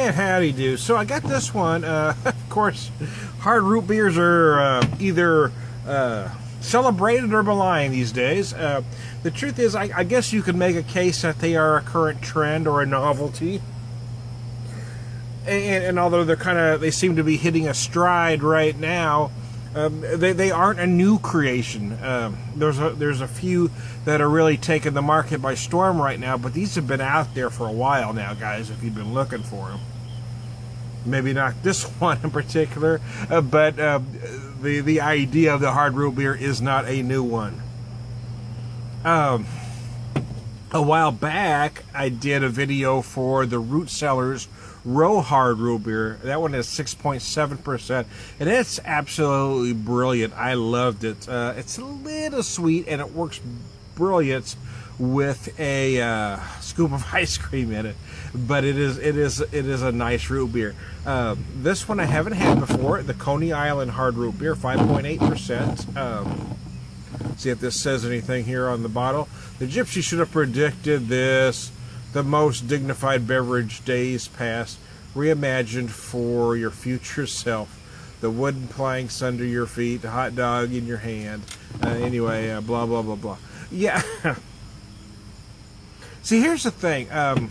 And howdy do. So I got this one. Of course, hard root beers are either celebrated or maligned these days. The truth is, I guess you could make a case that they are a current trend or a novelty. And although they seem to be hitting a stride right now, they aren't a new creation. There's a few that are really taking the market by storm right now, but these have been out there for a while now, guys, if you've been looking for them. Maybe not this one in particular, but the idea of the hard root beer is not a new one. A while back, I did a video for the Root Cellars Row Hard Root Beer. That one is 6.7%, and it's absolutely brilliant. I loved it. It's a little sweet, and it works brilliant with a scoop of ice cream in it. But it is a nice root beer. This one I haven't had before. The Coney Island Hard Root Beer, 5.8%. See if this says anything here on the bottle. The Gypsy should have predicted this. The most dignified beverage days past, reimagined for your future self. The wooden planks under your feet, the hot dog in your hand. Anyway, blah, blah, blah, blah. Yeah. See, here's the thing. I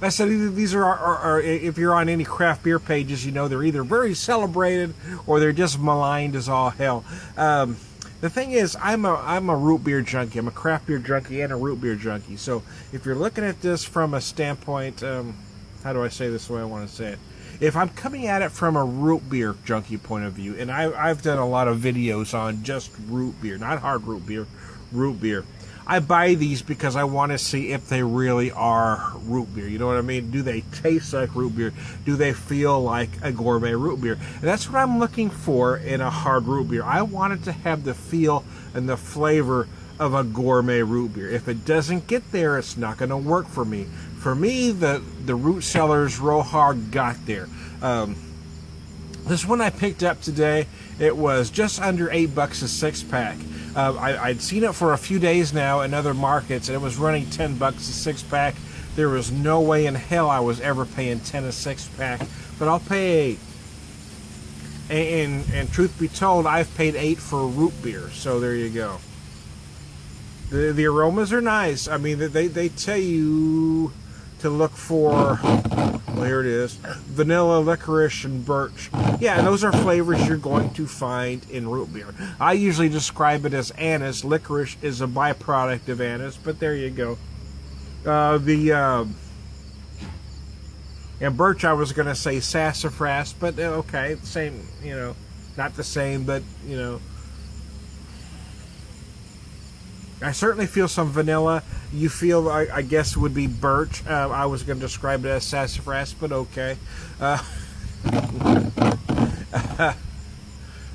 said these are if you're on any craft beer pages, you know they're either very celebrated or they're just maligned as all hell. The thing is, I'm a root beer junkie. I'm a craft beer junkie and a root beer junkie. So if you're looking at this from a standpoint, how do I say this the way I want to say it? If I'm coming at it from a root beer junkie point of view, and I've done a lot of videos on just root beer, not hard root beer, root beer. I buy these because I want to see if they really are root beer. You know what I mean? Do they taste like root beer? Do they feel like a gourmet root beer? And that's what I'm looking for in a hard root beer. I want it to have the feel and the flavor of a gourmet root beer. If it doesn't get there, it's not going to work for me. For me, the Root Cellars Row Hard got there. This one I picked up today, it was just under $8 a 6-pack. I'd seen it for a few days now in other markets, and it was running $10 a 6-pack. There was no way in hell I was ever paying $10 a 6-pack, but I'll pay $8. And truth be told, I've paid $8 for root beer, so there you go. The aromas are nice. I mean, they tell you to look for, well, here it is, vanilla, licorice, and birch. Yeah, and those are flavors you're going to find in root beer. I usually describe it as anise. Licorice is a byproduct of anise, but there you go. And birch, I was going to say sassafras, but okay, same, you know, not the same, but, you know. I certainly feel some vanilla. You feel, I guess, would be birch. I was going to describe it as sassafras, but okay.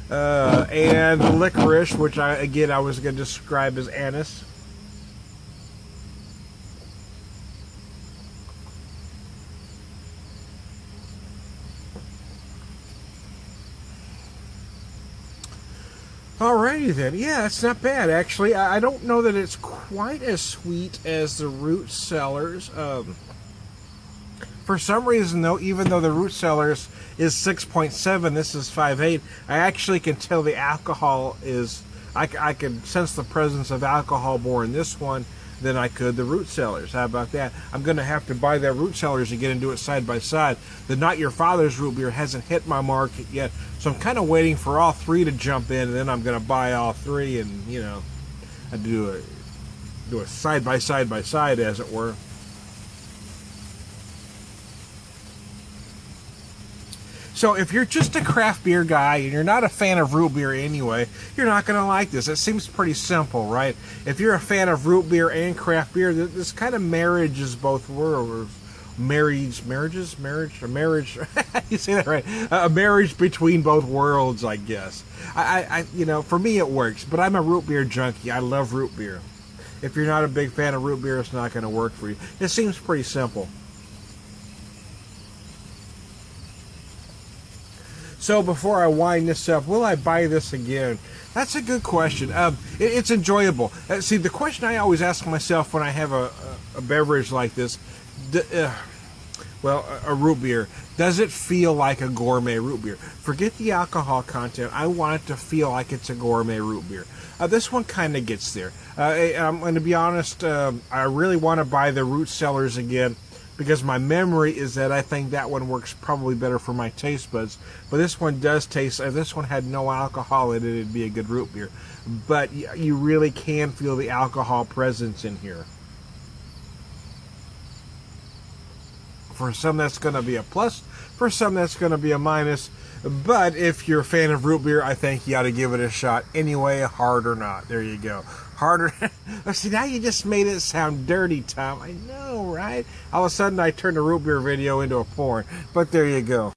And licorice, which I was going to describe as anise. Alrighty then. Yeah, it's not bad, actually. I don't know that it's quite as sweet as the Root Cellars. For some reason, though, even though the Root Cellars is 6.7, this is 5.8, I actually can tell the alcohol is... I can sense the presence of alcohol more in this one than I could the Root Cellars. How about that? I'm going to have to buy that Root Cellars again and do it side by side. The Not Your Father's root beer hasn't hit my market yet, so I'm kind of waiting for all three to jump in, and then I'm going to buy all three and, you know, I do a side by side, as it were. So if you're just a craft beer guy and you're not a fan of root beer anyway, you're not going to like this. It seems pretty simple, right? If you're a fan of root beer and craft beer, this kind of marriages both worlds. Marriage, you say that right? A marriage between both worlds, I guess. I you know, for me it works, but I'm a root beer junkie. I love root beer. If you're not a big fan of root beer, it's not going to work for you. It seems pretty simple. So before I wind this up, will I buy this again? That's a good question. It's enjoyable. See, the question I always ask myself when I have a beverage like this, Well, a root beer, does it feel like a gourmet root beer? Forget the alcohol content. I want it to feel like it's a gourmet root beer. This one kind of gets there. I'm going to be honest, I really want to buy the Root Cellars again because my memory is that I think that one works probably better for my taste buds. But this one does taste, if this one had no alcohol in it, it'd be a good root beer. But you really can feel the alcohol presence in here. For some, that's going to be a plus. For some, that's going to be a minus. But if you're a fan of root beer, I think you ought to give it a shot anyway, hard or not. There you go. Harder. See, now you just made it sound dirty, Tom. I know, right? All of a sudden, I turned a root beer video into a porn. But there you go.